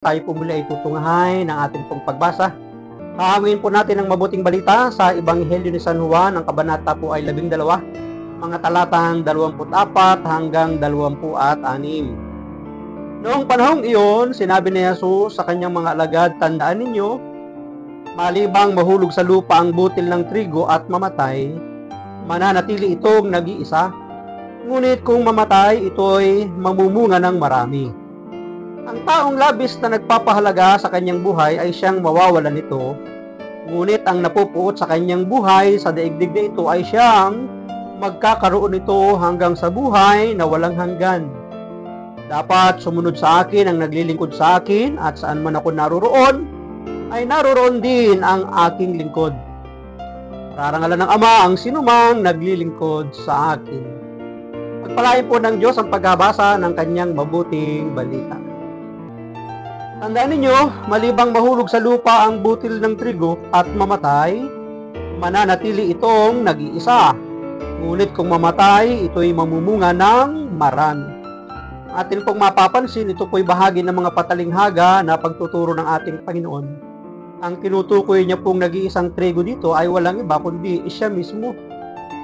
Tayo po muli ay tutunghayin ng ating pong pagbasa. Hahangin po natin ang mabuting balita sa Ebanghelyo ni San Juan. Ang kabanata po ay 12, mga talatang 24 hanggang 26. Noong panahong iyon, sinabi ni Jesus sa kanyang mga alagad, "Tandaan ninyo, malibang mahulog sa lupa ang butil ng trigo at mamatay, mananatili itong nag-iisa. Ngunit kung mamatay, ito'y mamumunga ng marami. Ang taong labis na nagpapahalaga sa kanyang buhay ay siyang mawawalan nito. Ngunit ang napupuot sa kanyang buhay sa daigdig na ito ay siyang magkakaroon nito hanggang sa buhay na walang hanggan. Dapat sumunod sa akin ang naglilingkod sa akin, at saan man ako naroroon, ay naroroon din ang aking lingkod. Rarangalan ng Ama ang sinumang naglilingkod sa akin." Pagpalain po ng Diyos ang pagbabasa ng kanyang mabuting balita. Tandaan ninyo, malibang mahulog sa lupa ang butil ng trigo at mamatay, mananatili itong nag-iisa. Ngunit kung mamatay, ito'y mamumunga ng marami. Atin pong mapapansin, ito po'y bahagi ng mga patalinghaga na pagtuturo ng ating Panginoon. Ang tinutukoy niya pong nag-iisang trigo dito ay walang iba kundi siya mismo,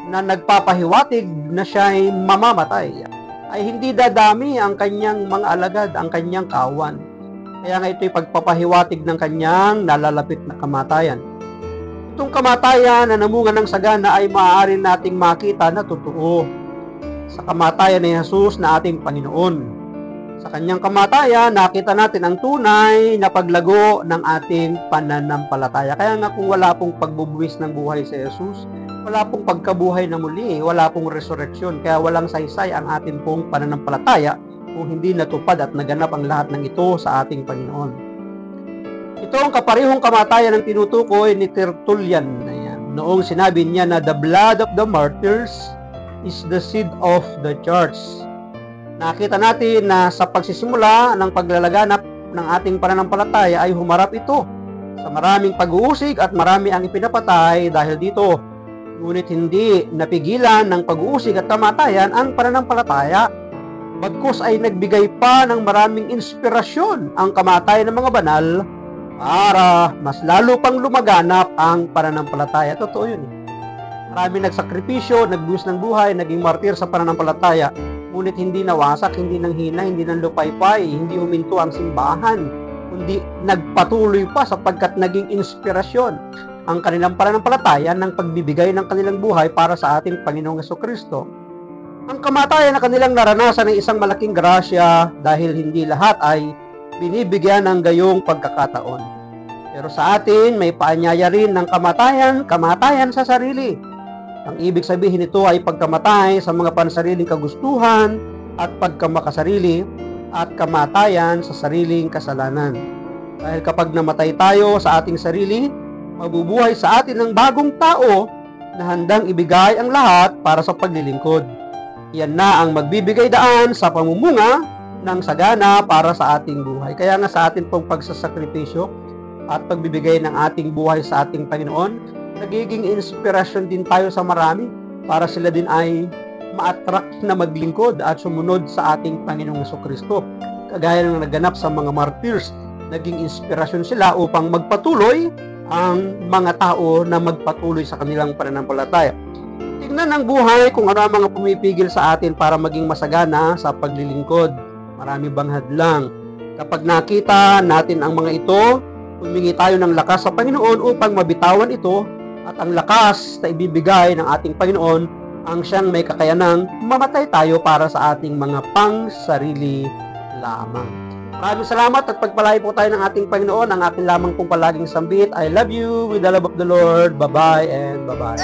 na nagpapahiwatig na siya'y mamamatay. Ay hindi dadami ang kanyang mga alagad, ang kanyang kawan. Kaya nga ito'y pagpapahiwatig ng kanyang nalalapit na kamatayan. Itong kamatayan na namunga ng sagana ay maaari nating makita na totoo sa kamatayan ni Jesus na ating Panginoon. Sa kanyang kamatayan, nakita natin ang tunay na paglago ng ating pananampalataya. Kaya nga kung wala pong pagbubuwis ng buhay sa Jesus, wala pong pagkabuhay na muli, wala pong resurrection, kaya walang saysay ang ating pong pananampalataya kung hindi natupad at naganap ang lahat ng ito sa ating Panginoon. Ito ang kaparehong kamatayan ng tinutukoy ni Tertullian. Ayan. Noong sinabi niya na the blood of the martyrs is the seed of the church. Nakita natin na sa pagsisimula ng paglalaganap ng ating pananampalataya ay humarap ito sa maraming pag-uusig at marami ang ipinapatay dahil dito. Ngunit hindi napigilan ng pag-uusig at kamatayan ang pananampalataya. Bagkus ay nagbigay pa ng maraming inspirasyon ang kamatayan ng mga banal para mas lalo pang lumaganap ang pananampalataya. Totoo yun. Maraming nagsakripisyo, nagbuhos ng buhay, naging martir sa pananampalataya. Ngunit hindi nawasak, hindi nanghina, hindi nanlupaypay, hindi huminto ang simbahan, kundi nagpatuloy pa sapagkat naging inspirasyon ang kanilang pananampalataya ng pagbibigay ng kanilang buhay para sa ating Panginoong Jesucristo. Ang kamatayan na kanilang naranasan ay isang malaking grasya dahil hindi lahat ay binibigyan ng gayong pagkakataon. Pero sa atin, may paanyaya rin ng kamatayan sa sarili. Ang ibig sabihin nito ay pagkamatay sa mga pansariling kagustuhan at pagkamakasarili at kamatayan sa sariling kasalanan. Dahil kapag namatay tayo sa ating sarili, mabubuhay sa atin ang bagong tao na handang ibigay ang lahat para sa paglilingkod. Yan na ang magbibigay daan sa pamumunga ng sagana para sa ating buhay. Kaya nga sa atin pong pagsasakripisyo at pagbibigay ng ating buhay sa ating Panginoon, nagiging inspirasyon din tayo sa marami para sila din ay ma-attract na maglingkod at sumunod sa ating Panginoong Jesucristo. Kagaya ng naganap sa mga martyrs, naging inspirasyon sila upang magpatuloy ang mga tao na magpatuloy sa kanilang pananampalataya. Tingnan ang buhay kung ano ang mga pumipigil sa atin para maging masagana sa paglilingkod. Marami bang hadlang? Kapag nakita natin ang mga ito, humingi tayo ng lakas sa Panginoon upang mabitawan ito, at ang lakas na ibibigay ng ating Panginoon ang siyang may kakayanang mamatay tayo para sa ating mga pang-sarili lamang. Maraming salamat at pagpalain po tayo ng ating Panginoon. Ang akin lamang pong palaging sambit, I love you with the love of the Lord. Bye-bye and bye-bye.